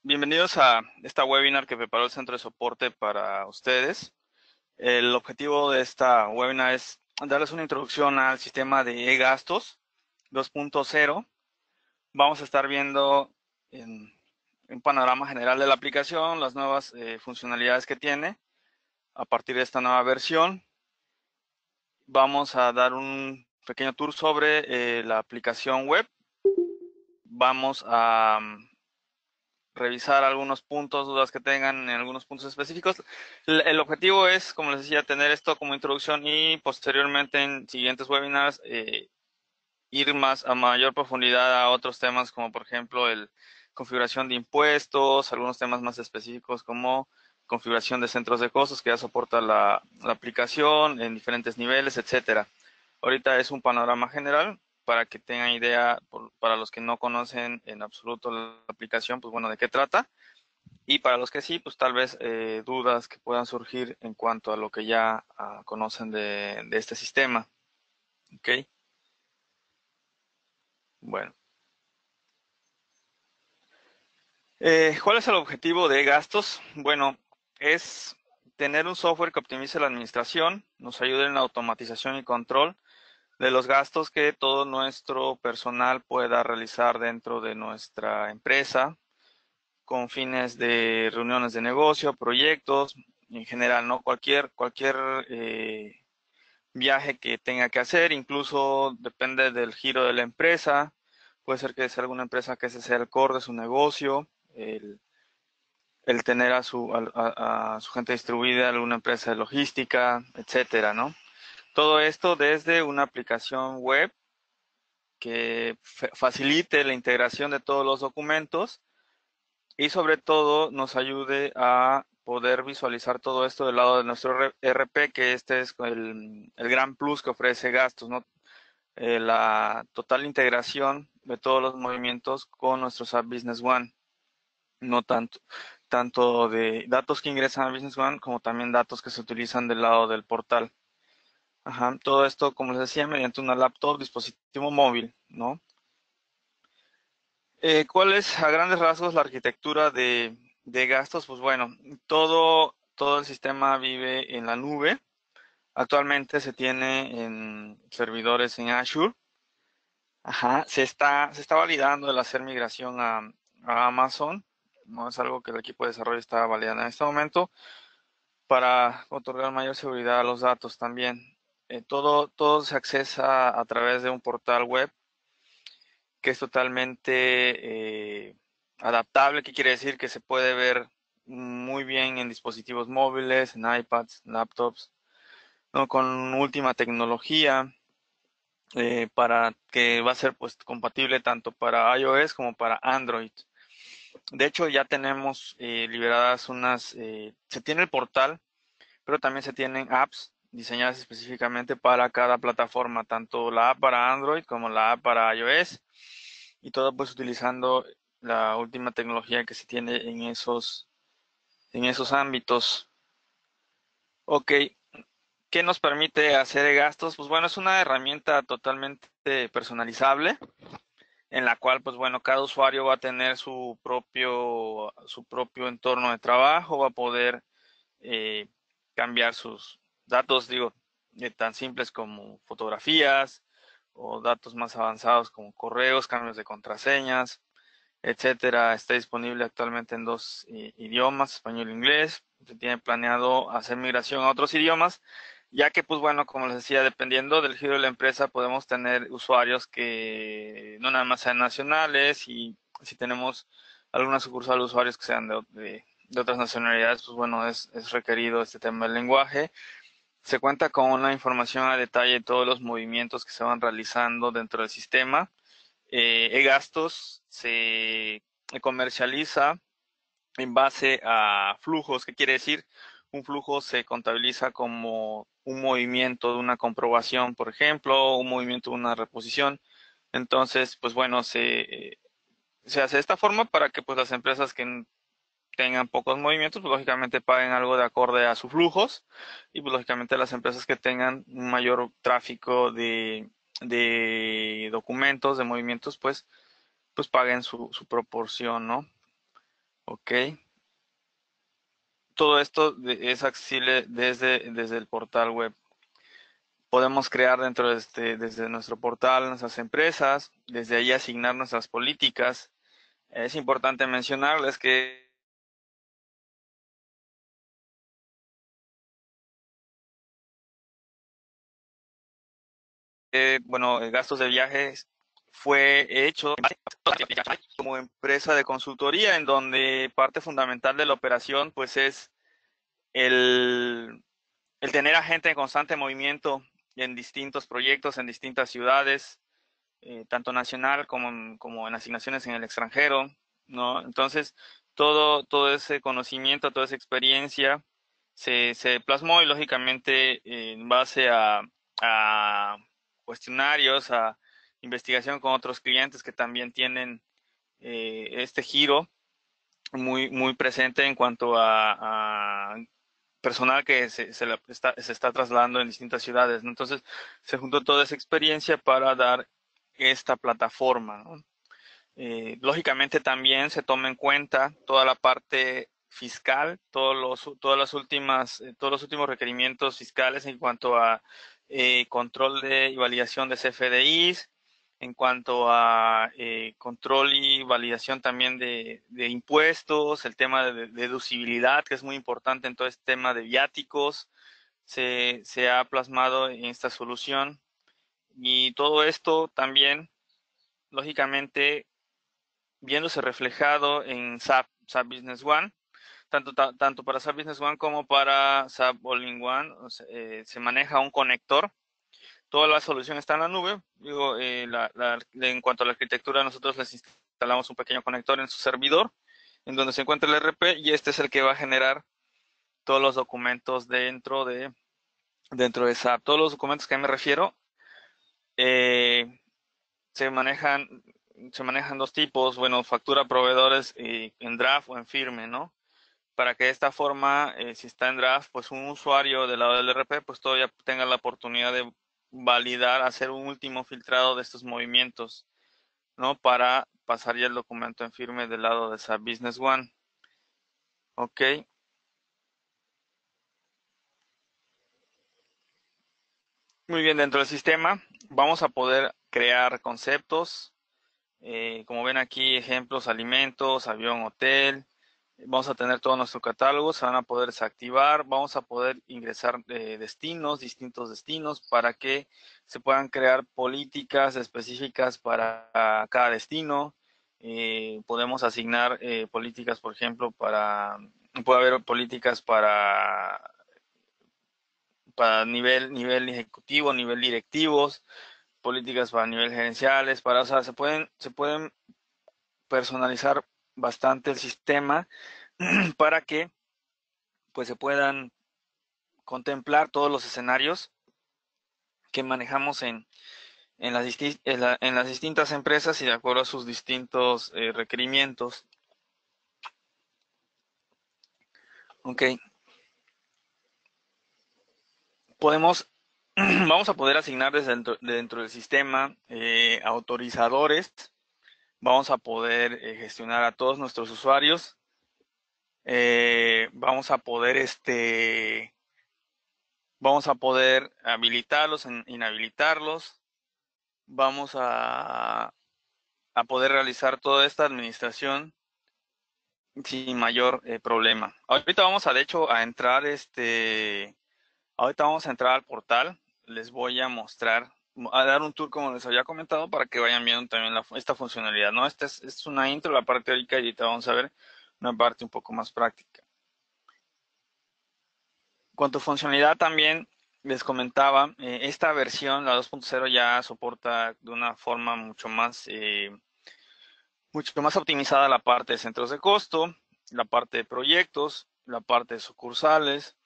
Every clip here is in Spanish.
Bienvenidos a esta webinar que preparó el Centro de Soporte para ustedes. El objetivo de esta webinar es darles una introducción al sistema de e-gastos 2.0. Vamos a estar viendo en un panorama general de la aplicación, las nuevas funcionalidades que tiene a partir de esta nueva versión. Vamos a dar un pequeño tour sobre la aplicación web. Vamos a revisar algunos puntos, dudas que tengan en algunos puntos específicos. El objetivo es, como les decía, tener esto como introducción y posteriormente en siguientes webinars ir más a mayor profundidad a otros temas como por ejemplo el configuración de impuestos, algunos temas más específicos como configuración de centros de costos que ya soporta la aplicación en diferentes niveles, etcétera. Ahorita es un panorama general para que tengan idea, para los que no conocen en absoluto la aplicación, pues bueno, de qué trata. Y para los que sí, pues tal vez dudas que puedan surgir en cuanto a lo que ya conocen de este sistema. ¿Ok? Bueno. ¿Cuál es el objetivo de gastos? Bueno, es tener un software que optimice la administración, nos ayude en la automatización y control de los gastos que todo nuestro personal pueda realizar dentro de nuestra empresa, con fines de reuniones de negocio, proyectos, en general, ¿no? Cualquier viaje que tenga que hacer, incluso depende del giro de la empresa, puede ser que sea alguna empresa que ese sea el core de su negocio, el tener a su gente distribuida, alguna empresa de logística, etcétera, ¿no? Todo esto desde una aplicación web que facilite la integración de todos los documentos y sobre todo nos ayude a poder visualizar todo esto del lado de nuestro RP, que este es el gran plus que ofrece Gastos, ¿no? La total integración de todos los movimientos con nuestro SAP Business One, no tanto de datos que ingresan a Business One como también datos que se utilizan del lado del portal. Ajá, todo esto, como les decía, mediante una laptop, dispositivo móvil, ¿no? ¿Cuál es a grandes rasgos la arquitectura de gastos? Pues bueno, todo el sistema vive en la nube. Actualmente se tiene en servidores en Azure. Ajá, se está validando el hacer migración a Amazon. No es algo que el equipo de desarrollo está validando en este momento para otorgar mayor seguridad a los datos también. Todo se accesa a través de un portal web que es totalmente adaptable. ¿Qué quiere decir? Que se puede ver muy bien en dispositivos móviles, en iPads, laptops, ¿no? Con última tecnología, para que va a ser pues compatible tanto para iOS como para Android. De hecho, ya tenemos liberadas se tiene el portal, pero también se tienen apps diseñadas específicamente para cada plataforma, tanto la app para Android como la app para iOS, y todo pues utilizando la última tecnología que se tiene en esos ámbitos. Ok, ¿qué nos permite hacer gastos? Pues bueno, es una herramienta totalmente personalizable, en la cual, pues bueno, cada usuario va a tener su propio entorno de trabajo, va a poder eh, cambiar sus datos, digo, tan simples como fotografías o datos más avanzados como correos, cambios de contraseñas, etcétera. Está disponible actualmente en dos idiomas, español e inglés. Se tiene planeado hacer migración a otros idiomas, ya que, pues bueno, como les decía, dependiendo del giro de la empresa, podemos tener usuarios que no nada más sean nacionales, y si tenemos alguna sucursal de usuarios que sean de otras nacionalidades, pues bueno, es requerido este tema del lenguaje. Se cuenta con una información a detalle de todos los movimientos que se van realizando dentro del sistema. E-gastos se comercializa en base a flujos. ¿Qué quiere decir? Un flujo se contabiliza como un movimiento de una comprobación, por ejemplo, un movimiento de una reposición. Entonces, pues bueno, se hace de esta forma para que pues las empresas que tengan pocos movimientos, pues lógicamente paguen algo de acorde a sus flujos, y pues lógicamente las empresas que tengan un mayor tráfico de documentos, de movimientos, pues paguen su proporción, ¿no? Ok. Todo esto es accesible desde el portal web. Podemos crear desde nuestro portal nuestras empresas, desde ahí asignar nuestras políticas. Es importante mencionarles que gastos de viajes fue hecho como empresa de consultoría, en donde parte fundamental de la operación pues es el, el tener a gente en constante movimiento en distintos proyectos, en distintas ciudades, tanto nacional como en asignaciones en el extranjero, ¿no? Entonces, todo ese conocimiento, toda esa experiencia se plasmó y lógicamente en base a cuestionarios, a investigación con otros clientes que también tienen este giro muy presente en cuanto a personal que se está trasladando en distintas ciudades, ¿no? Entonces, se juntó toda esa experiencia para dar esta plataforma, ¿no? Lógicamente también se toma en cuenta toda la parte fiscal, todos los últimos requerimientos fiscales en cuanto a control y validación de CFDIs, en cuanto a control y validación también de impuestos, el tema de deducibilidad, que es muy importante en todo este tema de viáticos, se ha plasmado en esta solución. Y todo esto también, lógicamente, viéndose reflejado en SAP Business One, tanto para SAP Business One como para SAP All-in-One, o sea, se maneja un conector. Toda la solución está en la nube. Digo, en cuanto a la arquitectura, nosotros les instalamos un pequeño conector en su servidor, en donde se encuentra el RP, y este es el que va a generar todos los documentos dentro de SAP. Todos los documentos que me refiero eh, se manejan se manejan dos tipos, bueno, factura a proveedores en draft o en firme, ¿no? Para que de esta forma, si está en draft, pues un usuario del lado del RP, pues todavía tenga la oportunidad de validar, hacer un último filtrado de estos movimientos, ¿no? Para pasar ya el documento en firme del lado de esa Business One. Ok. Muy bien, dentro del sistema vamos a poder crear conceptos, como ven aquí, ejemplos, alimentos, avión, hotel. Vamos a tener todo nuestro catálogo, se van a poder desactivar, vamos a poder ingresar destinos, distintos destinos, para que se puedan crear políticas específicas para cada destino. Podemos asignar políticas, por ejemplo, puede haber políticas para nivel ejecutivo, nivel directivos, políticas para nivel gerenciales, o sea, se pueden personalizar bastante el sistema para que pues se puedan contemplar todos los escenarios que manejamos en las distintas empresas y de acuerdo a sus distintos requerimientos. Ok, podemos, vamos a poder asignar dentro del sistema autorizadores, vamos a poder gestionar a todos nuestros usuarios, vamos a poder habilitarlos, inhabilitarlos, vamos a poder realizar toda esta administración sin mayor problema. Ahorita vamos de hecho ahorita vamos a entrar al portal, les voy a mostrar, a dar un tour como les había comentado para que vayan viendo también esta funcionalidad, ¿no? Esta es una intro, la parte teórica, y ahorita vamos a ver una parte un poco más práctica. Cuanto a funcionalidad también les comentaba, esta versión, la 2.0, ya soporta de una forma mucho más optimizada la parte de centros de costo, la parte de proyectos, la parte de sucursales.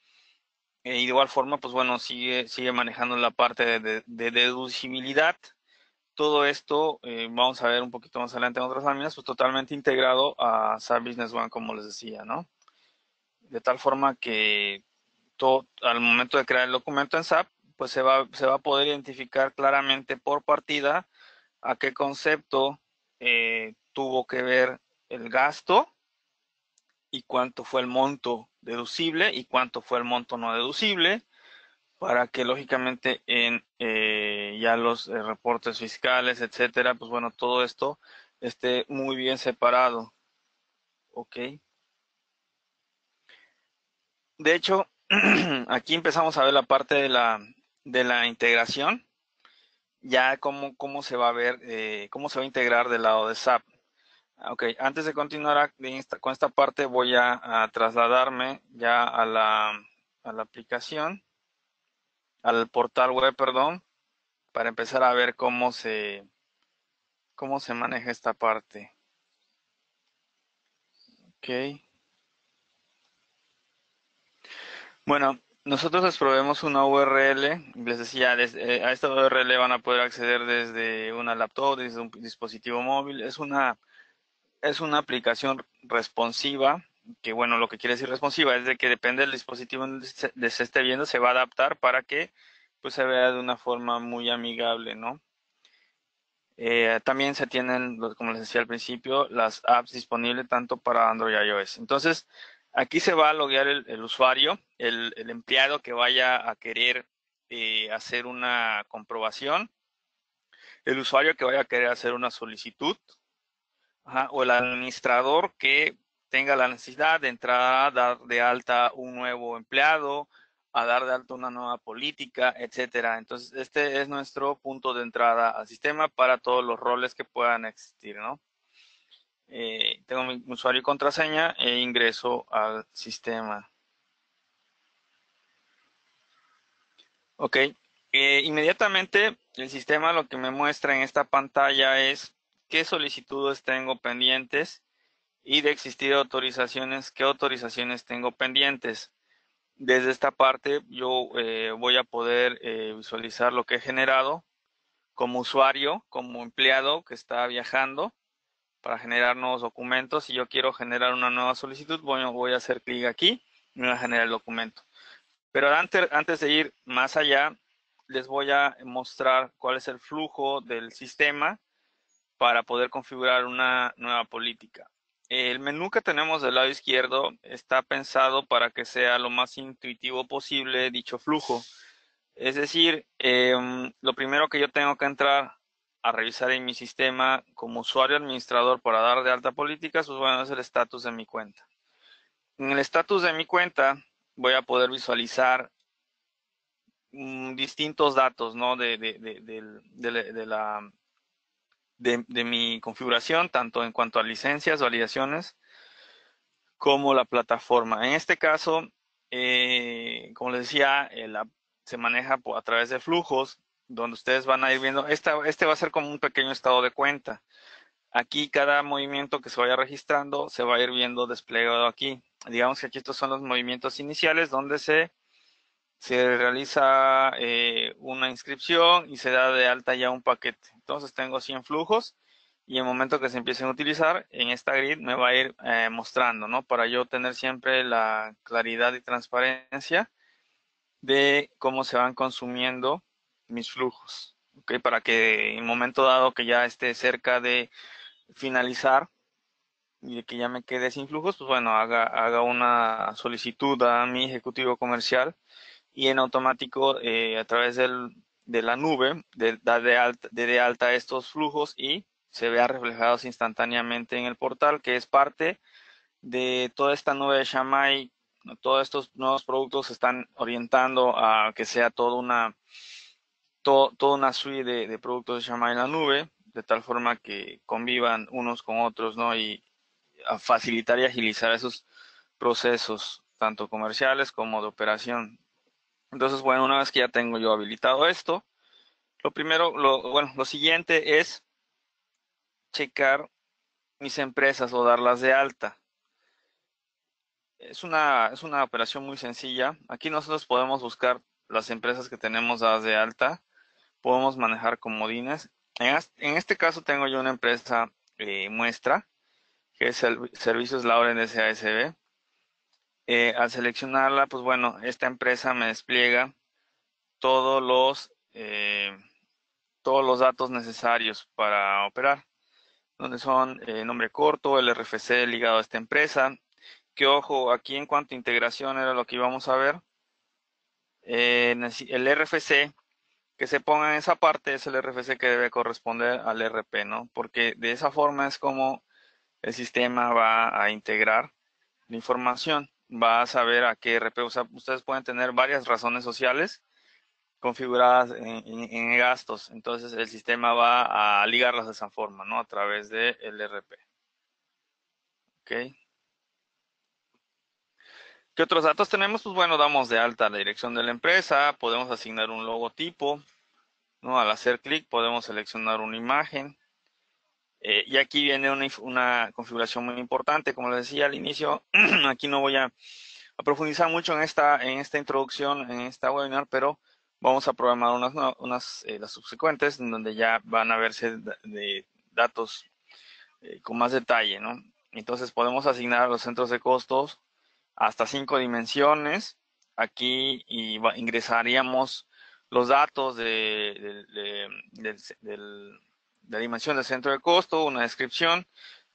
De igual forma, pues bueno, sigue manejando la parte de deducibilidad. Todo esto, vamos a ver un poquito más adelante en otras láminas, pues totalmente integrado a SAP Business One, como les decía, ¿no? De tal forma que al momento de crear el documento en SAP, pues se va a poder identificar claramente por partida a qué concepto tuvo que ver el gasto y cuánto fue el monto deducible y cuánto fue el monto no deducible, para que lógicamente en ya los reportes fiscales, etcétera, pues bueno, todo esto esté muy bien separado. Ok. De hecho, aquí empezamos a ver la parte de la integración, ya cómo se va a ver, cómo se va a integrar del lado de SAP. Ok, antes de continuar con esta parte, voy a trasladarme ya a la aplicación, al portal web, perdón, para empezar a ver cómo se maneja esta parte. Ok. Bueno, nosotros les proveemos una URL, les decía, a esta URL van a poder acceder desde una laptop, desde un dispositivo móvil. Es una aplicación responsiva, que bueno, lo que quiere decir responsiva es de que depende del dispositivo donde se esté viendo, se va a adaptar para que pues se vea de una forma muy amigable, ¿no? También se tienen, como les decía al principio, las apps disponibles tanto para Android y iOS. Entonces, aquí se va a loguear el usuario, el empleado que vaya a querer hacer una comprobación, el usuario que vaya a querer hacer una solicitud, ajá, o el administrador que tenga la necesidad de entrar a dar de alta un nuevo empleado, a dar de alta una nueva política, etcétera. Entonces, este es nuestro punto de entrada al sistema para todos los roles que puedan existir, ¿no? Tengo mi usuario y contraseña e ingreso al sistema. Ok. Inmediatamente el sistema lo que me muestra en esta pantalla es qué solicitudes tengo pendientes y de existir autorizaciones, qué autorizaciones tengo pendientes. Desde esta parte yo voy a poder visualizar lo que he generado como usuario, como empleado que está viajando para generar nuevos documentos. Si yo quiero generar una nueva solicitud, voy a hacer clic aquí y me va a generar el documento. Pero antes de ir más allá, les voy a mostrar cuál es el flujo del sistema para poder configurar una nueva política. El menú que tenemos del lado izquierdo está pensado para que sea lo más intuitivo posible dicho flujo. Es decir, lo primero que yo tengo que entrar a revisar en mi sistema como usuario administrador para dar de alta políticas, pues bueno, es el estatus de mi cuenta. En el estatus de mi cuenta voy a poder visualizar distintos datos, ¿no? De mi configuración, tanto en cuanto a licencias, validaciones, como la plataforma. En este caso, como les decía, se maneja a través de flujos, donde ustedes van a ir viendo, este va a ser como un pequeño estado de cuenta. Aquí cada movimiento que se vaya registrando se va a ir viendo desplegado aquí. Digamos que aquí estos son los movimientos iniciales donde se realiza una inscripción y se da de alta ya un paquete. Entonces tengo 100 flujos y en el momento que se empiecen a utilizar, en esta grid me va a ir mostrando, ¿no? Para yo tener siempre la claridad y transparencia de cómo se van consumiendo mis flujos, ¿ok? Para que en el momento dado que ya esté cerca de finalizar y de que ya me quede sin flujos, pues bueno, haga una solicitud a mi ejecutivo comercial y en automático a través de la nube da de alta estos flujos y se vean reflejados instantáneamente en el portal, que es parte de toda esta nube de Shamai. Todos estos nuevos productos se están orientando a que sea toda una suite de productos de Shamai en la nube, de tal forma que convivan unos con otros, ¿no? Y a facilitar y agilizar esos procesos, tanto comerciales como de operación. Entonces, bueno, una vez que ya tengo yo habilitado esto, lo primero, lo siguiente es checar mis empresas o darlas de alta. Es una operación muy sencilla. Aquí nosotros podemos buscar las empresas que tenemos dadas de alta, podemos manejar comodines. En este caso tengo yo una empresa muestra, que es el Servicios Lauren S.A.S.B. Al seleccionarla, pues bueno, esta empresa me despliega todos todos los datos necesarios para operar, donde son nombre corto, el RFC ligado a esta empresa que ojo, aquí en cuanto a integración era lo que íbamos a ver. El RFC que se ponga en esa parte es el RFC que debe corresponder al RP, ¿no? Porque de esa forma es como el sistema va a integrar la información, va a saber a qué RP. O sea, ustedes pueden tener varias razones sociales configuradas en gastos, entonces el sistema va a ligarlas de esa forma, ¿no? A través del RP. ¿Ok? ¿Qué otros datos tenemos? Pues bueno, damos de alta la dirección de la empresa, podemos asignar un logotipo, ¿no? Al hacer clic podemos seleccionar una imagen. Y aquí viene una configuración muy importante, como les decía al inicio, aquí no voy a profundizar mucho en esta introducción, en esta webinar, pero vamos a programar las subsecuentes, en donde ya van a verse de datos con más detalle, ¿no? Entonces podemos asignar a los centros de costos hasta 5 dimensiones. Aquí ingresaríamos los datos de la dimensión del centro de costo, una descripción.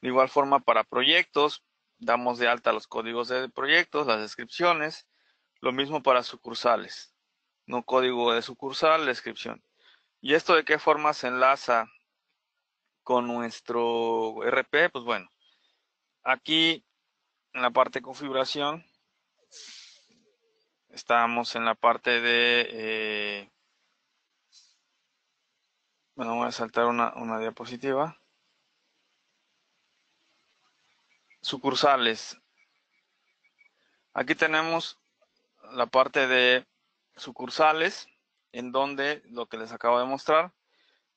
De igual forma para proyectos, damos de alta los códigos de proyectos, las descripciones. Lo mismo para sucursales, no código de sucursal, descripción. ¿Y esto de qué forma se enlaza con nuestro RP? Pues bueno, aquí en la parte de configuración estamos en la parte de, bueno, voy a saltar una diapositiva. Sucursales. Aquí tenemos la parte de sucursales, en donde lo que les acabo de mostrar,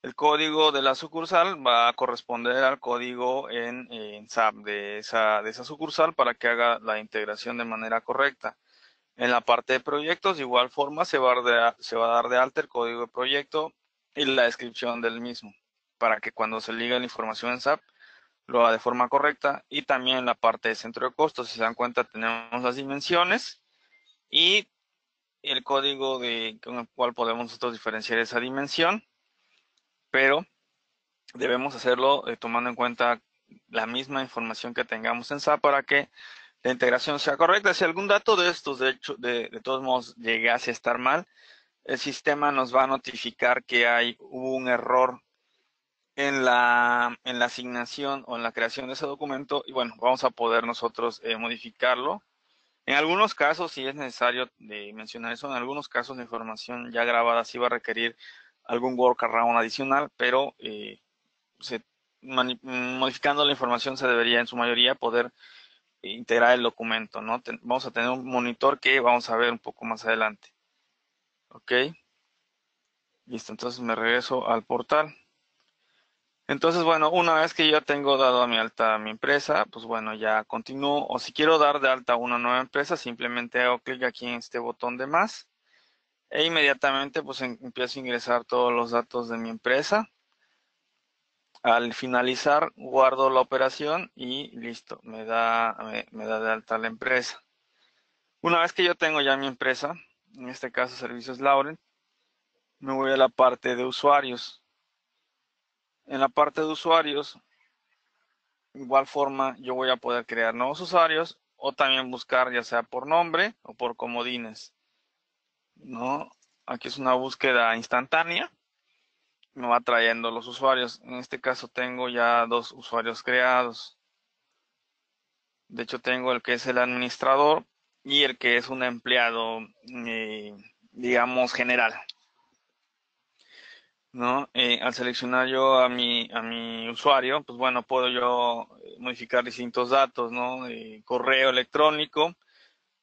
el código de la sucursal va a corresponder al código en SAP de esa sucursal para que haga la integración de manera correcta. En la parte de proyectos, de igual forma, se va a dar de alta el código de proyecto y la descripción del mismo, para que cuando se liga la información en SAP, lo haga de forma correcta. Y también en la parte de centro de costos, si se dan cuenta, tenemos las dimensiones y el código con el cual podemos nosotros diferenciar esa dimensión, pero debemos hacerlo tomando en cuenta la misma información que tengamos en SAP para que la integración sea correcta. Si algún dato de estos, de hecho, de todos modos, llegase a estar mal, el sistema nos va a notificar que hubo un error en la asignación o en la creación de ese documento y bueno, vamos a poder nosotros modificarlo. En algunos casos, si es necesario mencionar eso, en algunos casos la información ya grabada sí va a requerir algún workaround adicional, pero modificando la información se debería en su mayoría poder integrar el documento, ¿no? Vamos a tener un monitor que vamos a ver un poco más adelante. ¿Ok? Listo, entonces me regreso al portal. Entonces, bueno, una vez que ya tengo dado a mi alta a mi empresa, pues bueno, ya continúo. O si quiero dar de alta una nueva empresa, simplemente hago clic aquí en este botón de más. E inmediatamente pues empiezo a ingresar todos los datos de mi empresa. Al finalizar, guardo la operación y listo, me da de alta la empresa. Una vez que yo tengo ya mi empresa, en este caso Servicios Laurent, me voy a la parte de usuarios. En la parte de usuarios, igual forma, yo voy a poder crear nuevos usuarios o también buscar ya sea por nombre o por comodines, ¿no? Aquí es una búsqueda instantánea, me va trayendo los usuarios. En este caso tengo ya 2 usuarios creados. De hecho tengo el que es el administrador y el que es un empleado, digamos, general, ¿no? Al seleccionar yo a mi usuario, pues bueno, puedo yo modificar distintos datos, ¿no? Correo electrónico,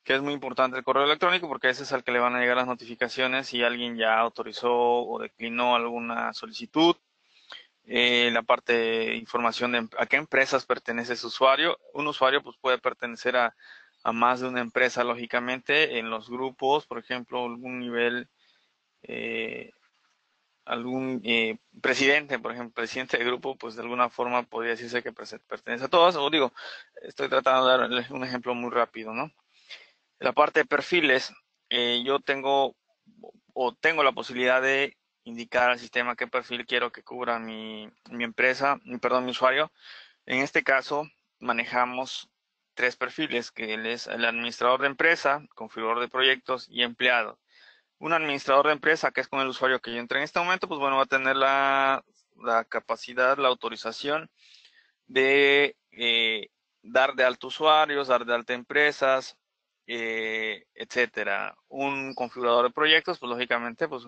que es muy importante el correo electrónico porque ese es al que le van a llegar las notificaciones si alguien ya autorizó o declinó alguna solicitud. La parte de información de a qué empresas pertenece ese usuario. Un usuario pues puede pertenecer a más de una empresa, lógicamente, en los grupos, por ejemplo, algún nivel, algún presidente, por ejemplo, presidente de grupo, pues de alguna forma podría decirse que pertenece a todas, o digo, estoy tratando de darles un ejemplo muy rápido, ¿no? La parte de perfiles, yo tengo la posibilidad de indicar al sistema qué perfil quiero que cubra mi empresa, perdón, mi usuario. En este caso, manejamos tres perfiles, que él es el administrador de empresa, configurador de proyectos y empleado. Un administrador de empresa, que es con el usuario que yo entré en este momento, pues bueno, va a tener la capacidad, la autorización de dar de alta usuarios, dar de alta empresas, etcétera. Un configurador de proyectos, pues lógicamente, pues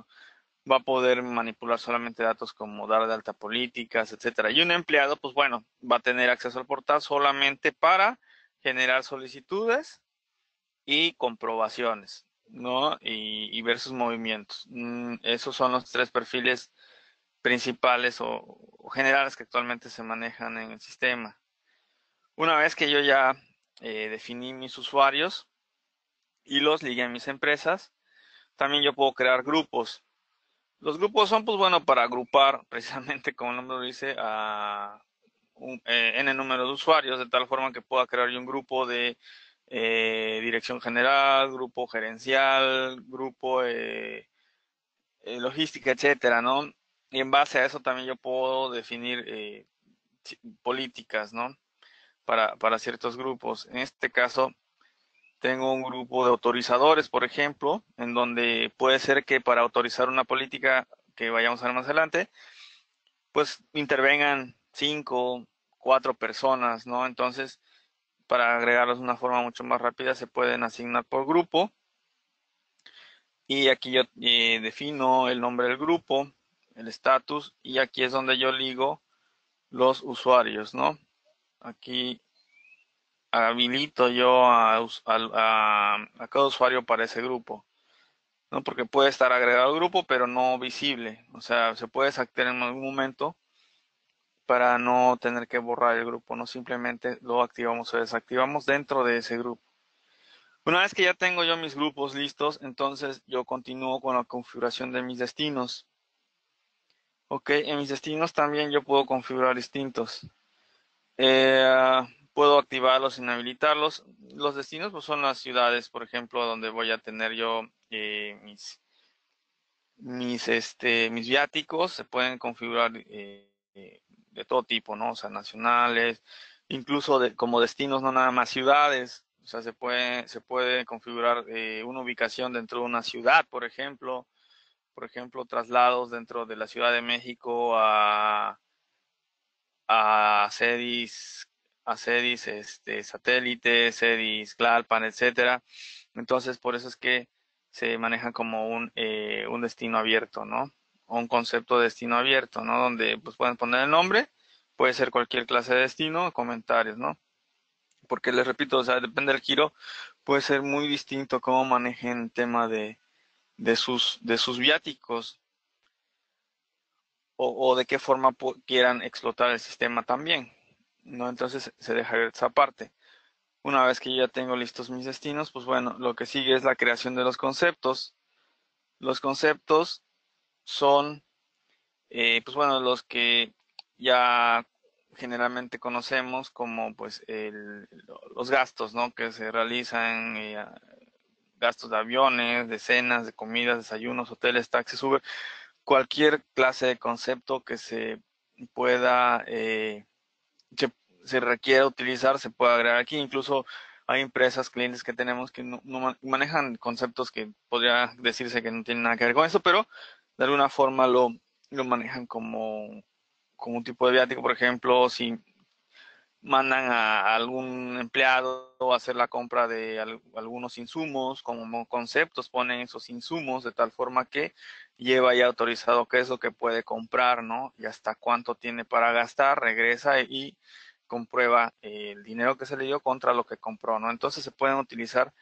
va a poder manipular solamente datos como dar de alta políticas, etcétera. Y un empleado, pues bueno, va a tener acceso al portal solamente para generar solicitudes y comprobaciones, ¿no? Y ver sus movimientos. Esos son los tres perfiles principales o generales que actualmente se manejan en el sistema. Una vez que yo ya definí mis usuarios y los ligué a mis empresas, también yo puedo crear grupos. Los grupos son, pues bueno, para agrupar, precisamente como el nombre lo dice, a n número de usuarios, de tal forma que pueda crear yo un grupo de dirección general, grupo gerencial, grupo logística, etcétera, ¿no? Y en base a eso también yo puedo definir políticas, ¿no? Para ciertos grupos. En este caso, tengo un grupo de autorizadores, por ejemplo, en donde puede ser que para autorizar una política que vayamos a ver más adelante, pues intervengan 5, 4 personas, ¿no? Entonces, para agregarlos de una forma mucho más rápida, se pueden asignar por grupo. Y aquí yo defino el nombre del grupo, el estatus, y aquí es donde yo ligo los usuarios, ¿no? Aquí habilito yo a cada usuario para ese grupo, ¿no? Porque puede estar agregado al grupo, pero no visible. O sea, se puede desactivar en algún momento para no tener que borrar el grupo, no simplemente lo activamos o desactivamos dentro de ese grupo. Una vez que ya tengo yo mis grupos listos, entonces yo continúo con la configuración de mis destinos. Ok, en mis destinos también yo puedo configurar distintos. Puedo activarlos, inhabilitarlos. Los destinos pues, son las ciudades, por ejemplo, donde voy a tener yo mis viáticos. Se pueden configurar de todo tipo, ¿no? O sea, nacionales, incluso como destinos, no nada más ciudades. O sea, se puede configurar una ubicación dentro de una ciudad, por ejemplo. Por ejemplo, traslados dentro de la Ciudad de México a CEDIS, satélites, CEDIS, Tlalpan, etcétera. Entonces, por eso es que se maneja como un destino abierto, ¿no? O un concepto de destino abierto, ¿no? Donde pues pueden poner el nombre, puede ser cualquier clase de destino, comentarios, ¿no? Porque les repito, o sea, depende del giro, puede ser muy distinto cómo manejen el tema de sus viáticos o de qué forma quieran explotar el sistema también, ¿no? Entonces se deja ver esa parte. Una vez que ya tengo listos mis destinos, pues bueno, lo que sigue es la creación de los conceptos. Los conceptos son, pues bueno, los que ya generalmente conocemos como pues los gastos, ¿no? Que se realizan, gastos de aviones, de cenas, de comidas, desayunos, hoteles, taxis, Uber, cualquier clase de concepto que se pueda, se requiera utilizar, se puede agregar aquí. Incluso hay empresas, clientes que tenemos que no manejan conceptos que podría decirse que no tienen nada que ver con eso, pero de alguna forma lo manejan como un tipo de viático. Por ejemplo, si mandan a algún empleado a hacer la compra de algunos insumos, como conceptos ponen esos insumos de tal forma que lleva ya autorizado qué es lo que puede comprar, ¿no? Y hasta cuánto tiene para gastar, regresa y comprueba el dinero que se le dio contra lo que compró, ¿no? Entonces se pueden utilizar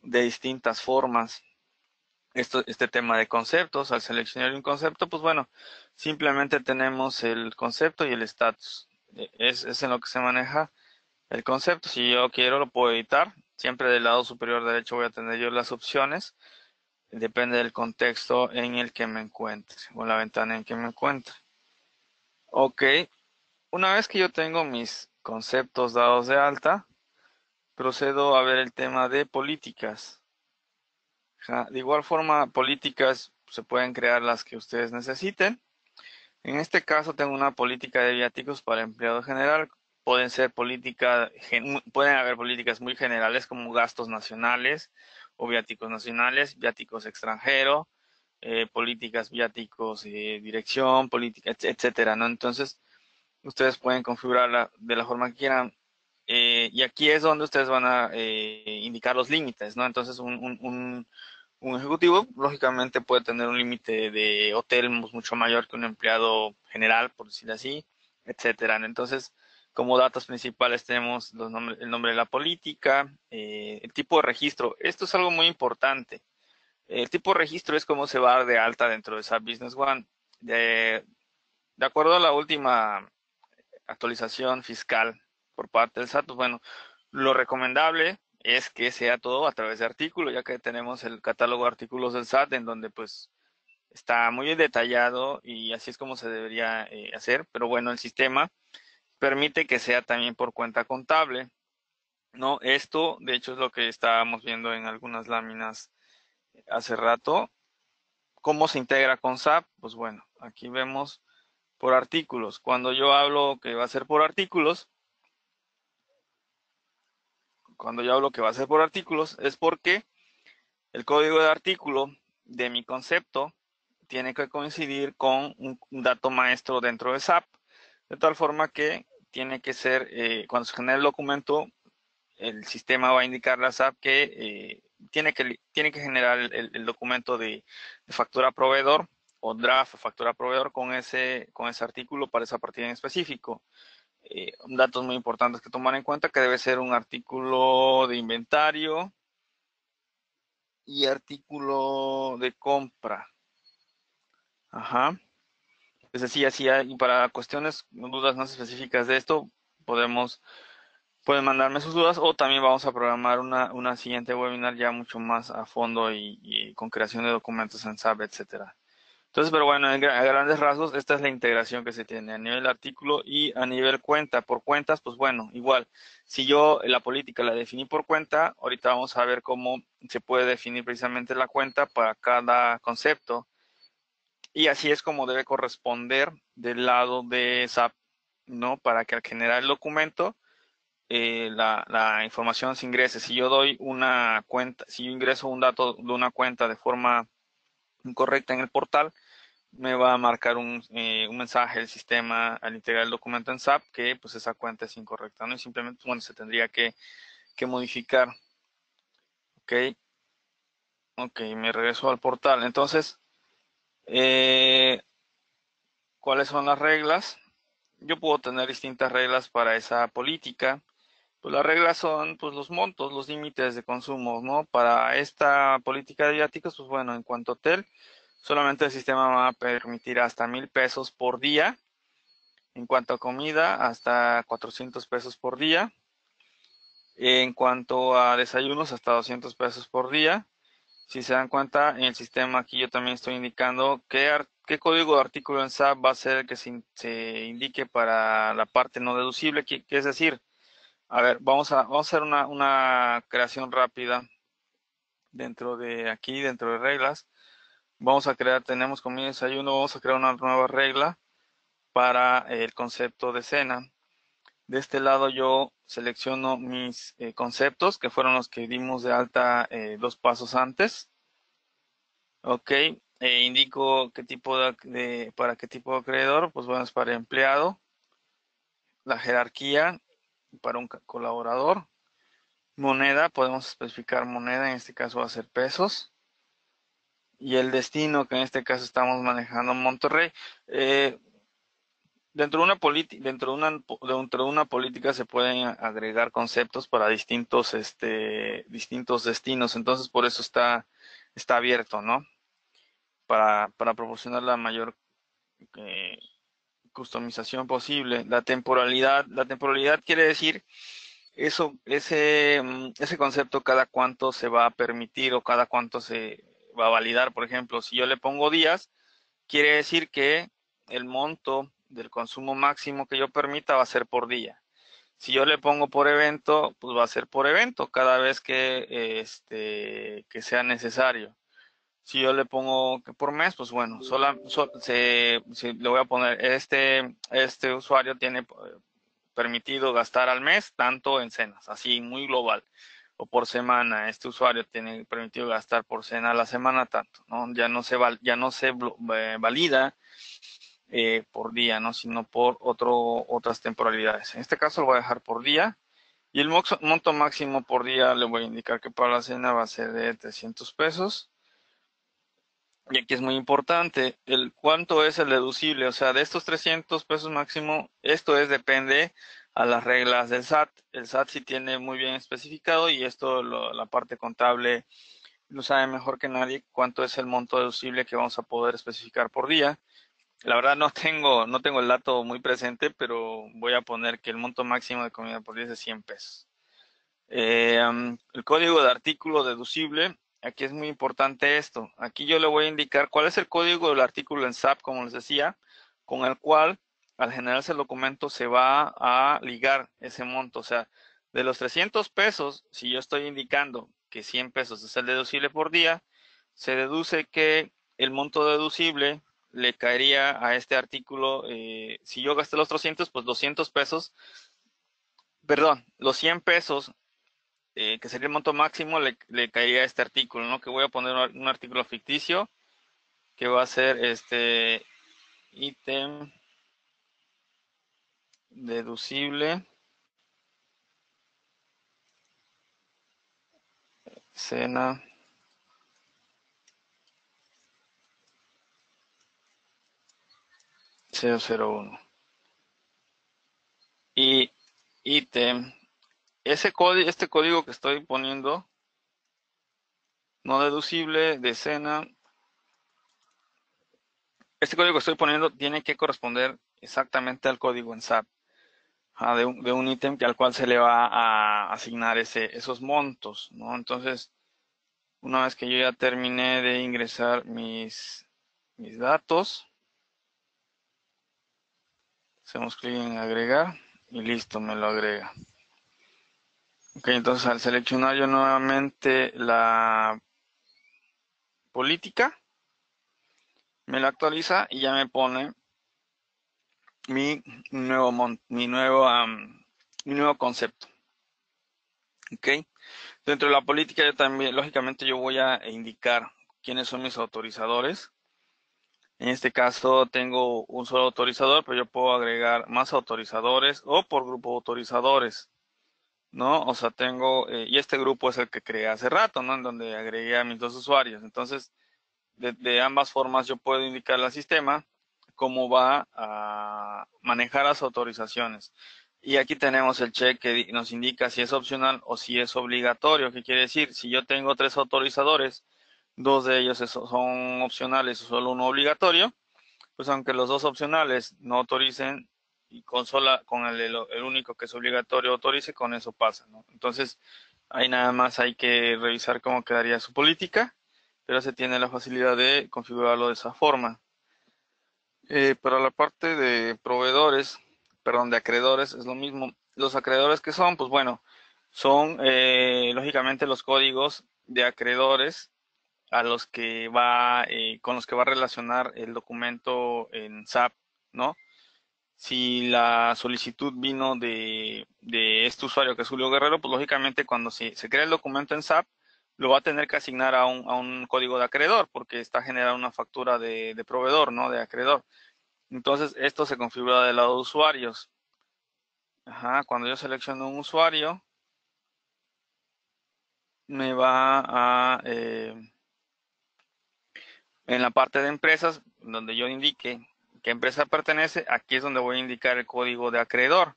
de distintas formas. Este tema de conceptos, al seleccionar un concepto, pues bueno, simplemente tenemos el concepto y el estatus. Es en lo que se maneja el concepto. Si yo quiero, lo puedo editar. Siempre del lado superior derecho voy a tener yo las opciones. Depende del contexto en el que me encuentre o la ventana en que me encuentre. Ok, una vez que yo tengo mis conceptos dados de alta, procedo a ver el tema de políticas. De igual forma, políticas se pueden crear las que ustedes necesiten. En este caso tengo una política de viáticos para empleado general. pueden haber políticas muy generales como gastos nacionales o viáticos nacionales, viáticos extranjeros, políticas, viáticos, dirección, política, etcétera, ¿no? Entonces, ustedes pueden configurarla de la forma que quieran. Y aquí es donde ustedes van a indicar los límites, ¿no? Entonces, un ejecutivo, lógicamente, puede tener un límite de hotel mucho mayor que un empleado general, por decirlo así, etcétera. Entonces, como datos principales tenemos el nombre de la política, el tipo de registro. Esto es algo muy importante. El tipo de registro es cómo se va a dar de alta dentro de SAP Business One. De acuerdo a la última actualización fiscal por parte del SAT, pues bueno, lo recomendable es que sea todo a través de artículo, ya que tenemos el catálogo de artículos del SAT en donde pues está muy detallado y así es como se debería hacer, pero bueno, el sistema permite que sea también por cuenta contable, ¿no? Esto, de hecho, es lo que estábamos viendo en algunas láminas hace rato. ¿Cómo se integra con SAP? Pues bueno, aquí vemos por artículos. Cuando yo hablo que va a ser por artículos, es porque el código de artículo de mi concepto tiene que coincidir con un dato maestro dentro de SAP, de tal forma que tiene que ser, cuando se genere el documento, el sistema va a indicarle a SAP que tiene que generar el documento de factura a proveedor o draft factura a proveedor con ese artículo para esa partida en específico. Datos muy importantes que tomar en cuenta, que debe ser un artículo de inventario y artículo de compra. Ajá. Es decir, así y para cuestiones, dudas más específicas de esto, pueden mandarme sus dudas o también vamos a programar una siguiente webinar ya mucho más a fondo y con creación de documentos en SAP, etcétera. Entonces, pero bueno, a grandes rasgos, esta es la integración que se tiene a nivel artículo y a nivel cuenta. Por cuentas, pues bueno, igual, si yo la política la definí por cuenta, ahorita vamos a ver cómo se puede definir precisamente la cuenta para cada concepto. Y así es como debe corresponder del lado de SAP, ¿no? Para que al generar el documento, la información se ingrese. Si yo doy una cuenta, si yo ingreso un dato de una cuenta de forma incorrecta en el portal, me va a marcar un mensaje del sistema al integrar el documento en SAP que pues esa cuenta es incorrecta, ¿no? Y simplemente, bueno, se tendría que modificar. Ok, ok, me regreso al portal. Entonces, eh, ¿cuáles son las reglas? Yo puedo tener distintas reglas para esa política. Pues las reglas son pues los montos, los límites de consumo, ¿no? Para esta política de viáticos, pues bueno, en cuanto a hotel, solamente el sistema va a permitir hasta 1,000 pesos por día. En cuanto a comida, hasta 400 pesos por día. En cuanto a desayunos, hasta 200 pesos por día. Si se dan cuenta, en el sistema aquí yo también estoy indicando qué código de artículo en SAP va a ser el que se indique para la parte no deducible, que es decir, a ver, vamos a hacer una creación rápida dentro de aquí, dentro de reglas. Tenemos comida y desayuno, vamos a crear una nueva regla para el concepto de cena. De este lado yo selecciono mis conceptos, que fueron los que dimos de alta 2 pasos antes. Ok, indico qué tipo para qué tipo de acreedor, pues bueno, es para empleado. La jerarquía para un colaborador. Moneda, podemos especificar moneda, en este caso va a ser pesos. Y el destino, que en este caso estamos manejando Monterrey. Dentro de una política se pueden agregar conceptos para distintos destinos, entonces por eso está abierto, ¿no? Para proporcionar la mayor eh, customización posible. La temporalidad quiere decir ese concepto cada cuánto se va a permitir o cada cuánto se va a validar. Por ejemplo, si yo le pongo días, quiere decir que el monto del consumo máximo que yo permita va a ser por día. Si yo le pongo por evento, pues va a ser por evento cada vez que sea necesario. Si yo le pongo que por mes, pues bueno, le voy a poner este usuario tiene permitido gastar al mes tanto en cenas, así muy global, o por semana. Este usuario tiene permitido gastar por cena a la semana tanto, ¿no? Ya no se valida por día, ¿no? Sino por otras temporalidades. En este caso lo voy a dejar por día. Y el monto máximo por día le voy a indicar que para la cena va a ser de 300 pesos. Y aquí es muy importante el cuánto es el deducible. O sea, de estos 300 pesos máximo, depende a las reglas del SAT. El SAT sí tiene muy bien especificado y esto la parte contable lo sabe mejor que nadie cuánto es el monto deducible que vamos a poder especificar por día. La verdad no tengo el dato muy presente, pero voy a poner que el monto máximo de comida por día es de 100 pesos. El código de artículo deducible, aquí es muy importante esto. Aquí yo le voy a indicar cuál es el código del artículo en SAP, como les decía, con el cual al generarse el documento se va a ligar ese monto. O sea, de los 300 pesos, si yo estoy indicando que 100 pesos es el deducible por día, se deduce que el monto deducible le caería a este artículo, si yo gasté los 300, pues 200 pesos, perdón, los 100 pesos, que sería el monto máximo, le caería a este artículo, ¿no? Que voy a poner un artículo ficticio, que va a ser este ítem deducible, cena 001. Y ítem, este código que estoy poniendo, no deducible de cena, este código que estoy poniendo tiene que corresponder exactamente al código en SAP, de un ítem al cual se le va a asignar esos montos, ¿no? Entonces, una vez que yo ya terminé de ingresar mis datos, hacemos clic en agregar y listo, me lo agrega. Ok, entonces al seleccionar yo nuevamente la política, me la actualiza y ya me pone mi nuevo concepto. Ok, dentro de la política yo también, lógicamente yo voy a indicar quiénes son mis autorizadores. En este caso tengo un solo autorizador, pero yo puedo agregar más autorizadores o por grupo de autorizadores, ¿no? O sea, y este grupo es el que creé hace rato, ¿no? En donde agregué a mis dos usuarios. Entonces, de ambas formas yo puedo indicarle al sistema cómo va a manejar las autorizaciones. Y aquí tenemos el check que nos indica si es opcional o si es obligatorio. ¿Qué quiere decir? Si yo tengo 3 autorizadores, 2 de ellos son opcionales y solo uno obligatorio, pues aunque los 2 opcionales no autoricen y con el único que es obligatorio autorice, con eso pasa, ¿no? Entonces, ahí nada más hay que revisar cómo quedaría su política, pero se tiene la facilidad de configurarlo de esa forma. Para la parte de proveedores, perdón, de acreedores, es lo mismo. Los acreedores que son, pues bueno, son lógicamente los códigos de acreedores con los que va a relacionar el documento en SAP, ¿no? Si la solicitud vino de este usuario que es Julio Guerrero, pues lógicamente cuando se crea el documento en SAP, lo va a tener que asignar a un código de acreedor, porque está generando una factura de proveedor, ¿no? De acreedor. Entonces, esto se configura del lado de usuarios. Ajá, cuando yo selecciono un usuario, me va en la parte de empresas, donde yo indique qué empresa pertenece, aquí es donde voy a indicar el código de acreedor.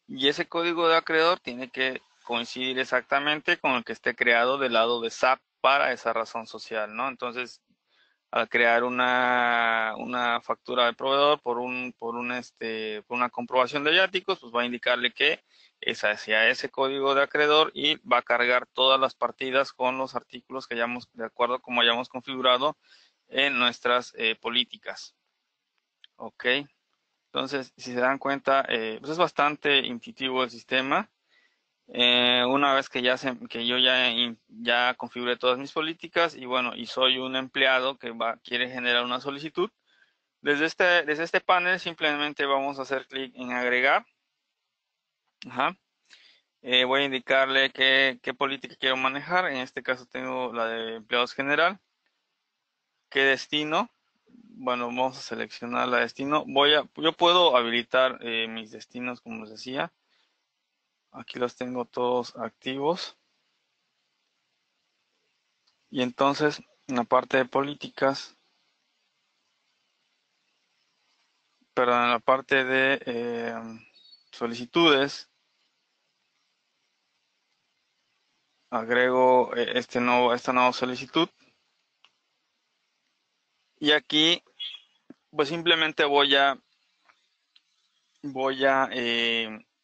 Y ese código de acreedor tiene que coincidir exactamente con el que esté creado del lado de SAP para esa razón social, ¿no? Entonces, al crear una factura de proveedor por una comprobación de viáticos, pues va a indicarle que es hacia ese código de acreedor y va a cargar todas las partidas con los artículos que hayamos, de acuerdo como hayamos configurado en nuestras políticas. Ok, entonces si se dan cuenta, pues es bastante intuitivo el sistema. Una vez que yo ya configuré todas mis políticas y bueno, y soy un empleado que quiere generar una solicitud, desde este panel simplemente vamos a hacer clic en agregar Ajá. Voy a indicarle qué política quiero manejar. En este caso tengo la de empleados general. ¿Qué destino? Bueno, vamos a seleccionar la destino. Yo puedo habilitar mis destinos, como les decía. Aquí los tengo todos activos. Y entonces, en la parte de políticas, perdón, en la parte de solicitudes, agrego esta nueva solicitud. Y aquí, pues simplemente voy a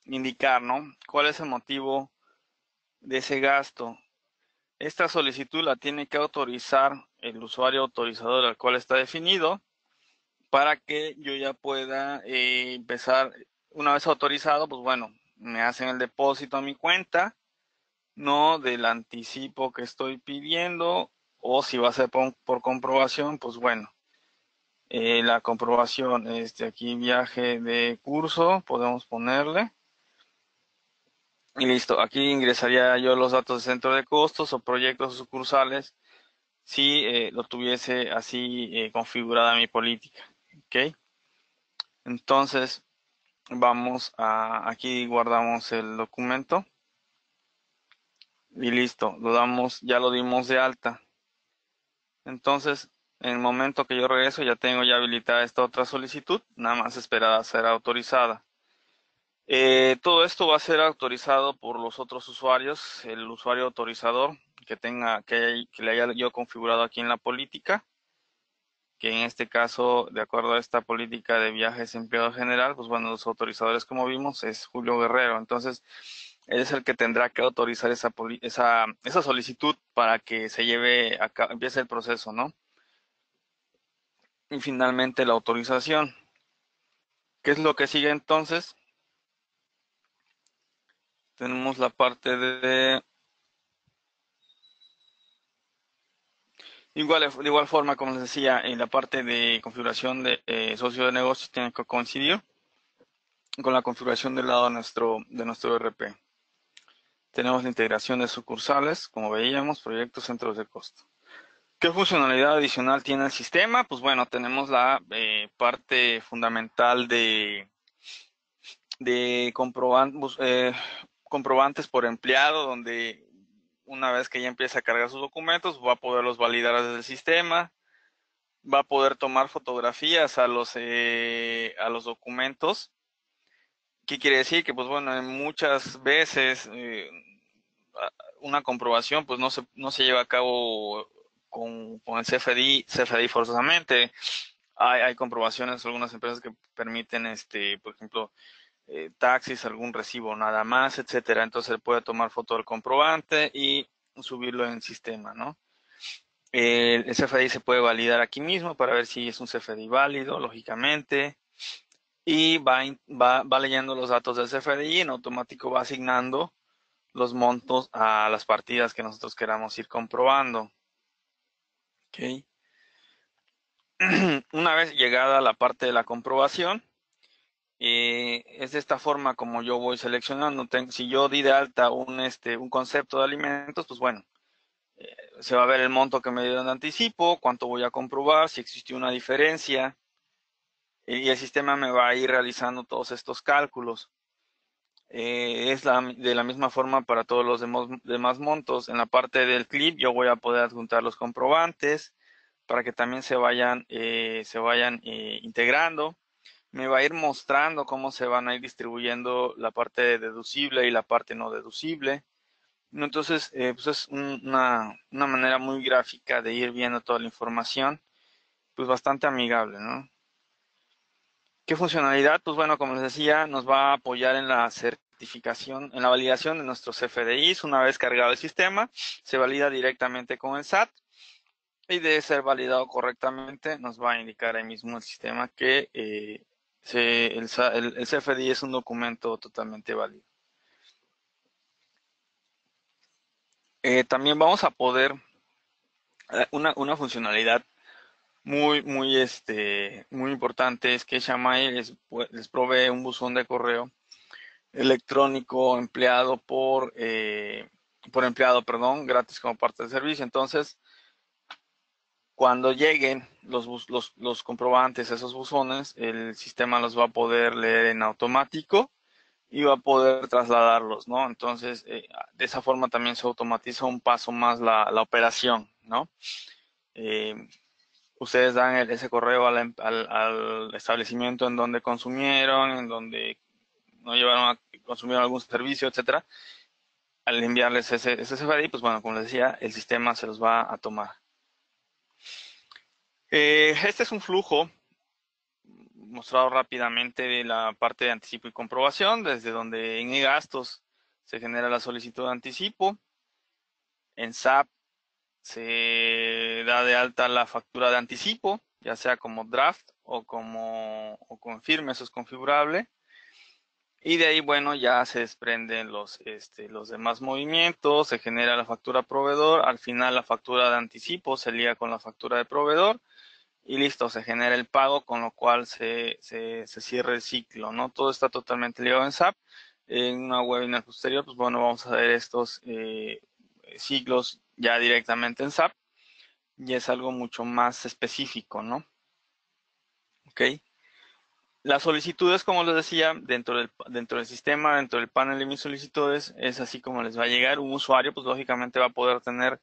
indicar, ¿no? ¿Cuál es el motivo de ese gasto? Esta solicitud la tiene que autorizar el usuario autorizador al cual está definido para que yo ya pueda empezar. Una vez autorizado, pues bueno, me hacen el depósito a mi cuenta, no del anticipo que estoy pidiendo, o si va a ser por comprobación, pues bueno, la comprobación, aquí viaje de curso, podemos ponerle. Y listo, aquí ingresaría yo los datos de centro de costos o proyectos o sucursales si lo tuviese así configurada mi política. ¿Ok? Entonces, aquí guardamos el documento y listo, ya lo dimos de alta. Entonces, en el momento que yo regreso ya tengo ya habilitada esta otra solicitud, nada más esperar a ser autorizada. Todo esto va a ser autorizado por los otros usuarios, el usuario autorizador que le haya yo configurado aquí en la política, que en este caso, de acuerdo a esta política de viajes empleado general, pues bueno, los autorizadores, como vimos, es Julio Guerrero. Entonces, él es el que tendrá que autorizar esa solicitud para que se lleve acá, empiece el proceso, ¿no? Y finalmente la autorización. ¿Qué es lo que sigue entonces? Tenemos la parte de de igual forma, como les decía, en la parte de configuración de socio de negocios tiene que coincidir con la configuración del lado de nuestro ERP. Tenemos la integración de sucursales, como veíamos, proyectos, centros de costo. ¿Qué funcionalidad adicional tiene el sistema? Pues bueno, tenemos la parte fundamental de comprobantes por empleado, donde una vez que ya empieza a cargar sus documentos, va a poderlos validar desde el sistema, va a poder tomar fotografías a los documentos. ¿Qué quiere decir? Que pues bueno, muchas veces una comprobación pues no se lleva a cabo con el CFDI forzosamente. Hay comprobaciones, algunas empresas que permiten, por ejemplo, taxis, algún recibo nada más, etcétera. Entonces puede tomar foto del comprobante y subirlo en el sistema, ¿no? El CFDI se puede validar aquí mismo para ver si es un CFDI válido, lógicamente, y va leyendo los datos del CFDI y en automático va asignando los montos a las partidas que nosotros queramos ir comprobando. ¿Okay? Una vez llegada la parte de la comprobación, es de esta forma como yo voy seleccionando. Si yo di de alta un concepto de alimentos, pues bueno, se va a ver el monto que me dieron de anticipo, cuánto voy a comprobar, si existió una diferencia, y el sistema me va a ir realizando todos estos cálculos. Es de la misma forma para todos los demás montos. En la parte del clip yo voy a poder adjuntar los comprobantes para que también se vayan integrando. Me va a ir mostrando cómo se van a ir distribuyendo la parte deducible y la parte no deducible. Entonces, pues es una manera muy gráfica de ir viendo toda la información, pues bastante amigable, ¿no? ¿Qué funcionalidad? Pues bueno, como les decía, nos va a apoyar en la certificación, en la validación de nuestros CFDIs. Una vez cargado el sistema, se valida directamente con el SAT y de ser validado correctamente, nos va a indicar ahí mismo el sistema que el CFDI es un documento totalmente válido. También vamos a poder, una funcionalidad muy importante es que Shamai les provee un buzón de correo electrónico por empleado, perdón, gratis como parte del servicio. Entonces, cuando lleguen los comprobantes a esos buzones, el sistema los va a poder leer en automático y va a poder trasladarlos, ¿no? Entonces, de esa forma también se automatiza un paso más la operación, ¿no? Eh, Ustedes dan ese correo al establecimiento en donde consumieron, en donde no llevaron a consumir algún servicio, etcétera. Al enviarles ese CFDI, pues bueno, como les decía, el sistema se los va a tomar. Este es un flujo mostrado rápidamente de la parte de anticipo y comprobación, desde donde en e-gastos se genera la solicitud de anticipo. En SAP se da de alta la factura de anticipo, ya sea como draft o o con firme, eso es configurable. Y de ahí, bueno, ya se desprenden los demás movimientos, se genera la factura a proveedor, al final la factura de anticipo se liga con la factura de proveedor y listo, se genera el pago, con lo cual se cierra el ciclo, ¿no? Todo está totalmente ligado en SAP. En una webinar posterior, pues bueno, vamos a ver estos ciclos ya directamente en SAP y es algo mucho más específico, ¿no? ¿Ok? Las solicitudes, como les decía, dentro del sistema, dentro del panel de mis solicitudes, es así como les va a llegar. Un usuario, pues lógicamente va a poder tener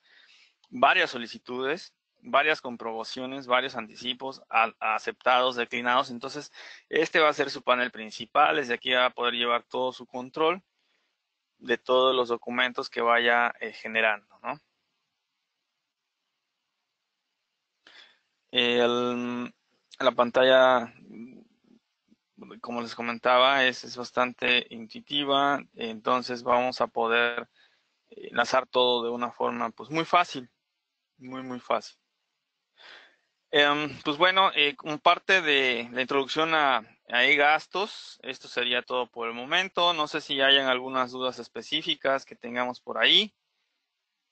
varias solicitudes, varias comprobaciones, varios anticipos aceptados, declinados. Entonces, este va a ser su panel principal. Desde aquí va a poder llevar todo su control de todos los documentos que vaya generando, ¿no? La pantalla, como les comentaba, es bastante intuitiva. Entonces, vamos a poder enlazar todo de una forma pues muy fácil, muy fácil. Pues bueno, como parte de la introducción a e-gastos, esto sería todo por el momento. No sé si hayan algunas dudas específicas que tengamos por ahí.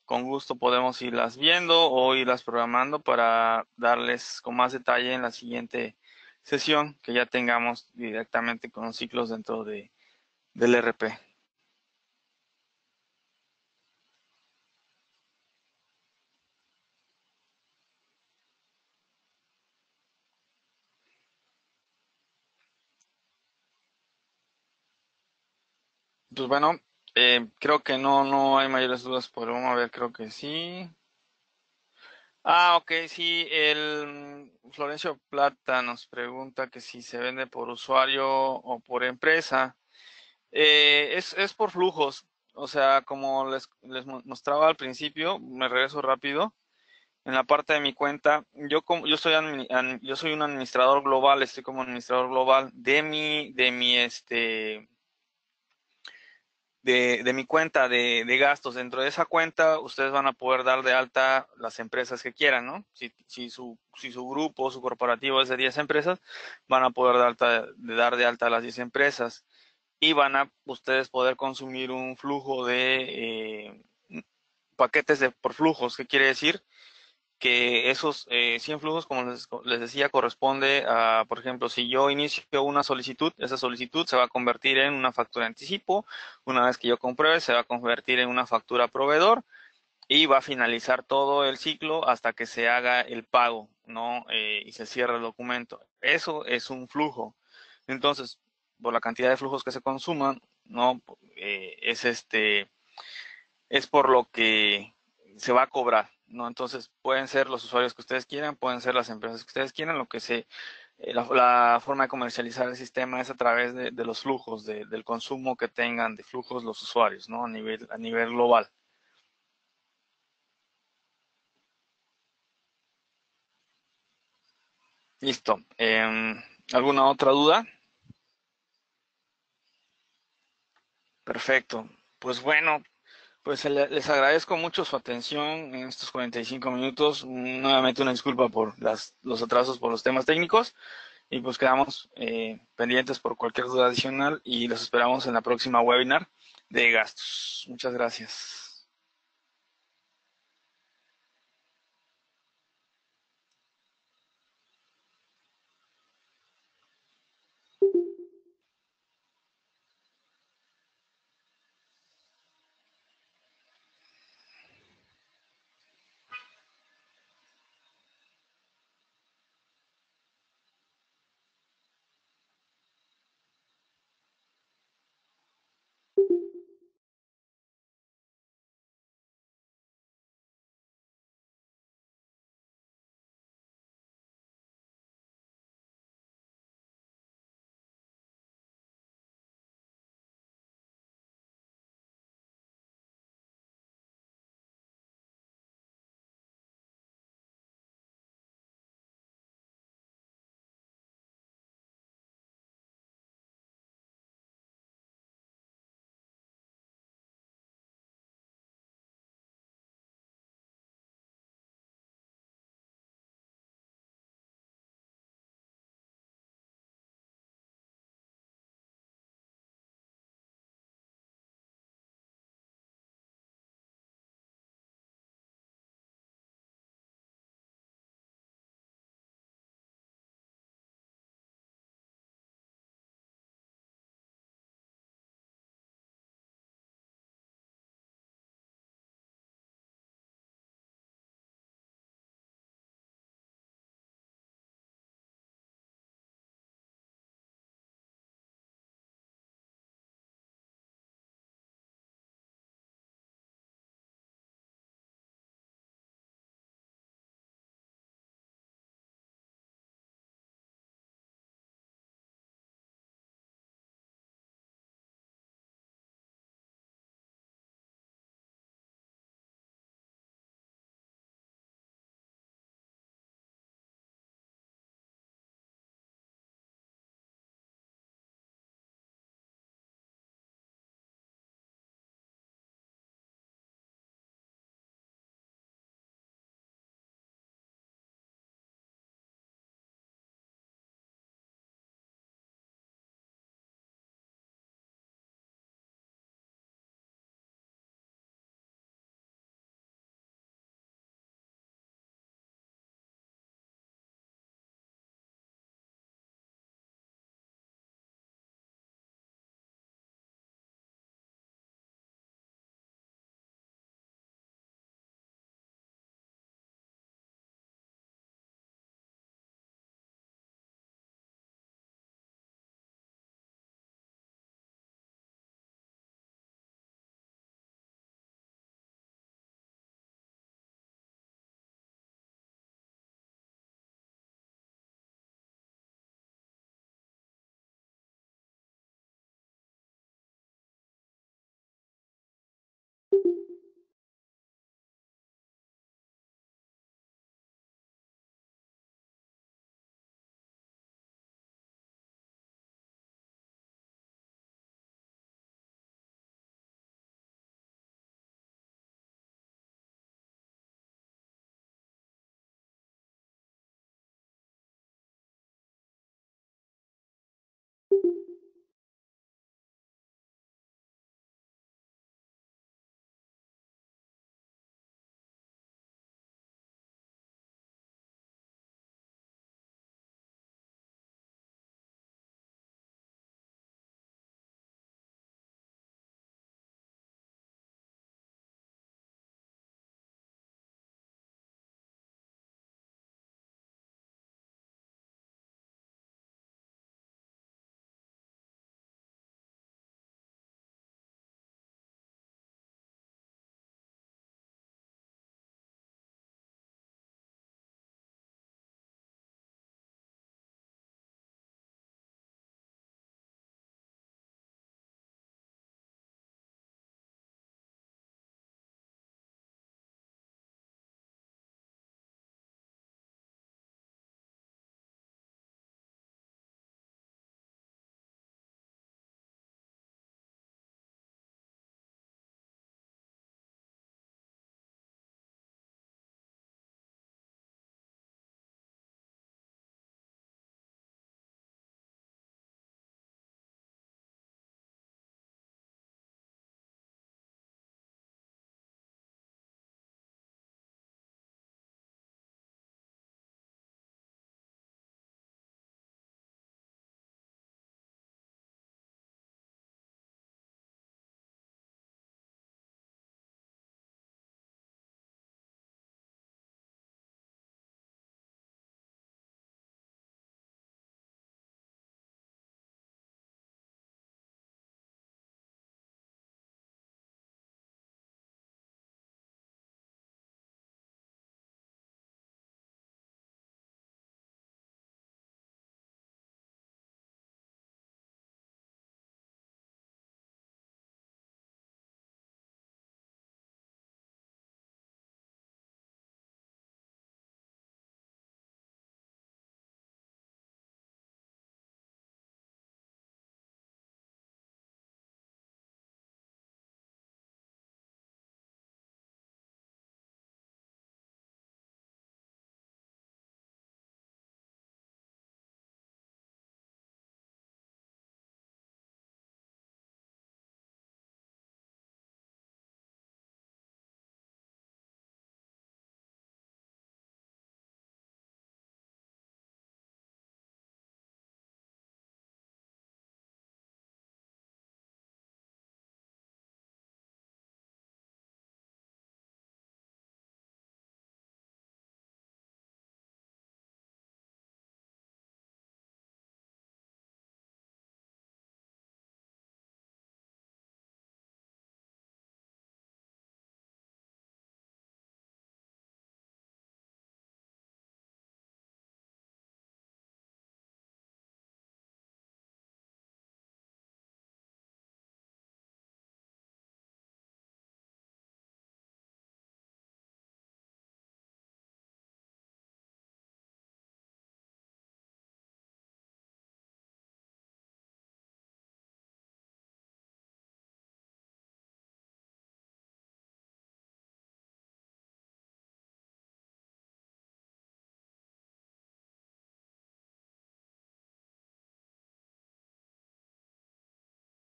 Con gusto podemos irlas viendo o irlas programando para darles con más detalle en la siguiente sesión que ya tengamos directamente con los ciclos dentro del RP. Pues bueno, creo que no hay mayores dudas por vamos a ver, creo que sí. Ok, sí, Florencio Plata nos pregunta que si se vende por usuario o por empresa. Es por flujos, o sea, como les mostraba al principio, me regreso rápido. En la parte de mi cuenta, yo soy un administrador global, estoy como administrador global de mi cuenta de gastos. Dentro de esa cuenta, ustedes van a poder dar de alta las empresas que quieran, ¿no? Si su grupo, su corporativo es de 10 empresas, van a poder dar de alta las 10 empresas y van a ustedes poder consumir un flujo de paquetes por flujos. ¿Qué quiere decir? Que esos 100 flujos, como les decía, corresponde a, por ejemplo, si yo inicio una solicitud, esa solicitud se va a convertir en una factura de anticipo. Una vez que yo compruebe, se va a convertir en una factura a proveedor y va a finalizar todo el ciclo hasta que se haga el pago, ¿no? Y se cierra el documento. Eso es un flujo. Entonces, por la cantidad de flujos que se consuman, ¿no? Es por lo que se va a cobrar, ¿no? Entonces pueden ser los usuarios que ustedes quieran, pueden ser las empresas que ustedes quieran, la forma de comercializar el sistema es a través de los flujos, del consumo que tengan de flujos los usuarios, ¿no? A nivel global. Listo. ¿Alguna otra duda? Perfecto. Pues bueno, pues les agradezco mucho su atención en estos 45 minutos. Nuevamente una disculpa por los atrasos por los temas técnicos. Y pues quedamos pendientes por cualquier duda adicional y los esperamos en la próxima webinar de gastos. Muchas gracias.